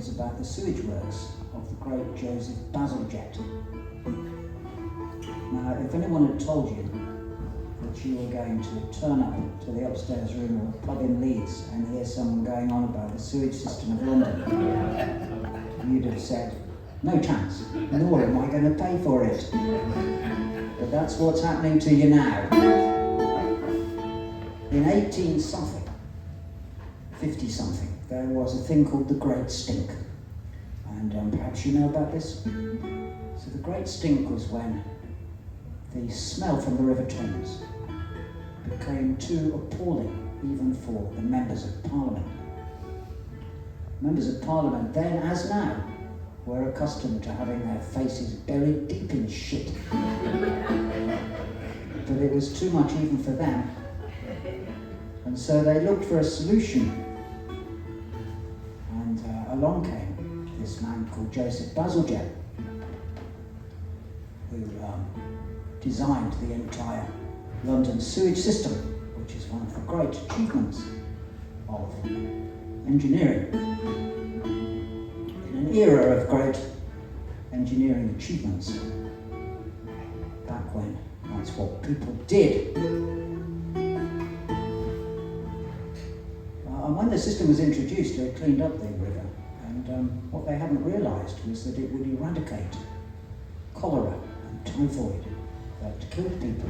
was about the sewage works of the great Joseph Bazalgette. Now, if anyone had told you that you were going to turn up to the upstairs room of a pub in Leeds and hear someone going on about the sewage system of London, you'd have said, no chance, nor am I going to pay for it. But that's what's happening to you now. In 18-something, 50-something, there was a thing called the Great Stink. And perhaps you know about this. So the Great Stink was when the smell from the River Thames became too appalling even for the members of Parliament. Members of Parliament then, as now, were accustomed to having their faces buried deep in shit. But it was too much even for them. And so they looked for a solution. And along came this man called Joseph Bazalgette, who designed the entire London sewage system, which is one of the great achievements of engineering. In an era of great engineering achievements, back when that's what people did. And when the system was introduced, they cleaned up the river, and what they hadn't realised was that it would eradicate cholera and typhoid that killed people,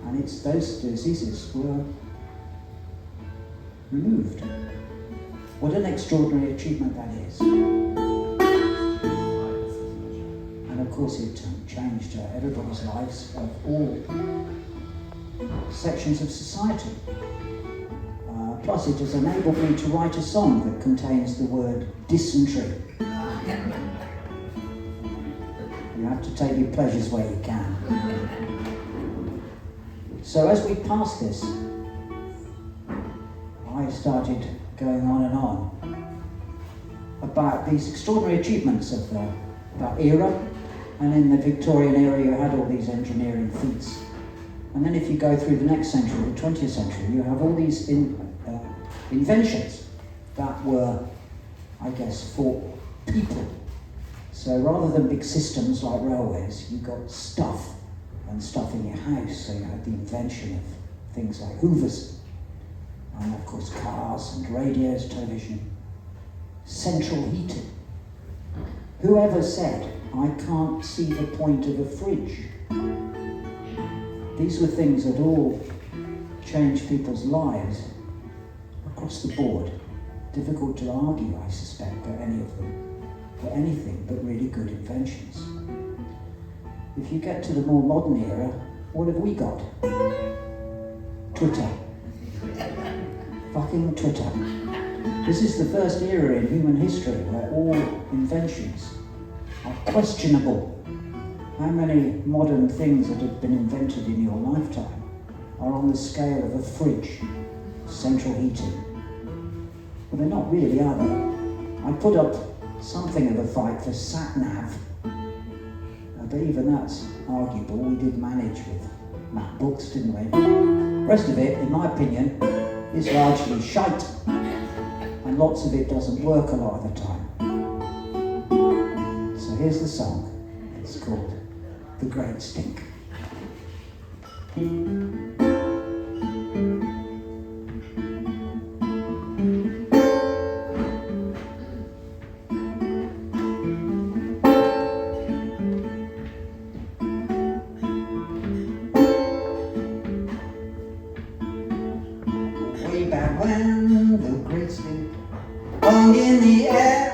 and those diseases were removed. What an extraordinary achievement that is. And of course it changed everybody's lives of all sections of society. Plus it has enabled me to write a song that contains the word dysentery. You have to take your pleasures where you can. So as we passed this, I started going on and on about these extraordinary achievements of that era. And in the Victorian era you had all these engineering feats. And then if you go through the next century, the 20th century, you have all these inventions that were, I guess, for people. So rather than big systems like railways, you got stuff and stuff in your house. So you had the invention of things like hoovers, and of course cars and radios, television, central heating. Whoever said, I can't see the point of a fridge? These were things that all changed people's lives across the board. Difficult to argue, I suspect, that any of them were anything but really good inventions. If you get to the more modern era, what have we got? Twitter. Fucking Twitter. This is the first era in human history where all inventions are questionable. How many modern things that have been invented in your lifetime are on the scale of a fridge, central heating? Well, they're not really, are they? I put up something of a fight for sat-nav, but even that's arguable. We did manage with map books, didn't we? The rest of it, in my opinion, is largely shite, and lots of it doesn't work a lot of the time. So here's the song. It's called The Great Stink. Way back when the great stink hung in the air,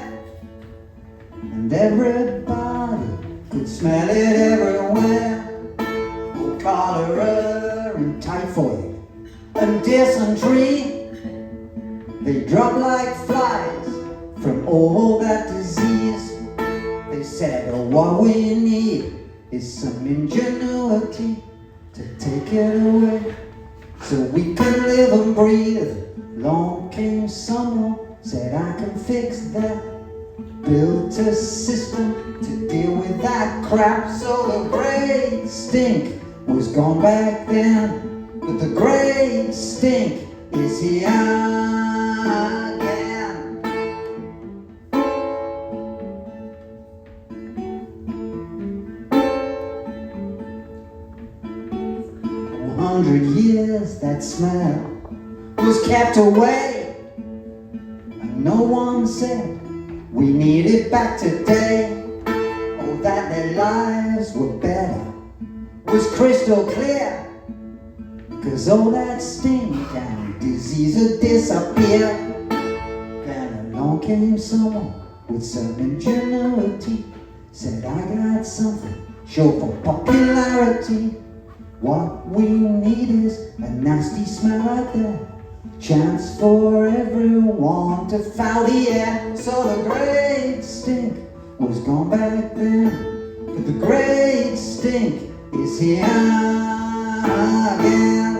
and everybody could smell it everywhere. Oh, cholera and typhoid and dysentery, they drop like flies from all that disease. They said, oh, what we need is some ingenuity to take it away, so we can live and breathe. Long came someone, said I can fix that, built a system to deal with that crap. So the great stink was gone back then, but the great stink is here again. 100 years that smell was kept away, and no one said we need it back today. Oh, that their lives were better was crystal clear, 'cause all that stink and disease had disappeared. Then along came someone with some ingenuity, said, I got something, show for popularity. What we need is a nasty smell right there, chance for everyone to foul the air. So the great stink was gone back then, but the great stink is here again.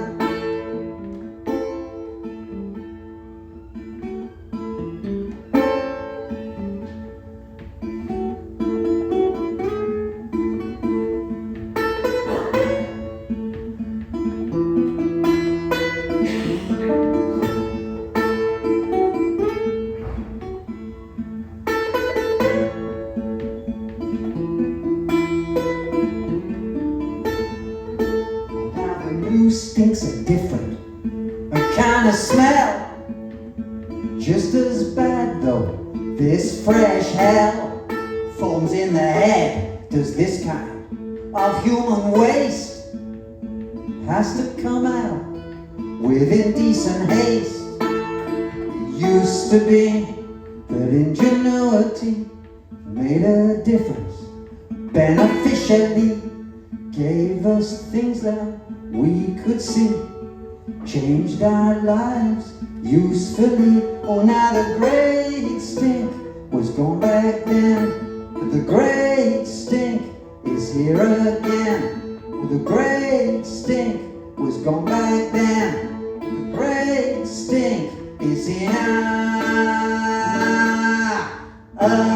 New stinks are different, a kind of smell, just as bad though. This fresh hell forms in the head. Does this kind of human waste has to come out with indecent haste? It used to be that ingenuity made a difference, beneficially gave us things that we could see, changed our lives usefully. Oh, now the great stink was gone back then, but the great stink is here again. Oh, the great stink was gone back then, the great stink is here again.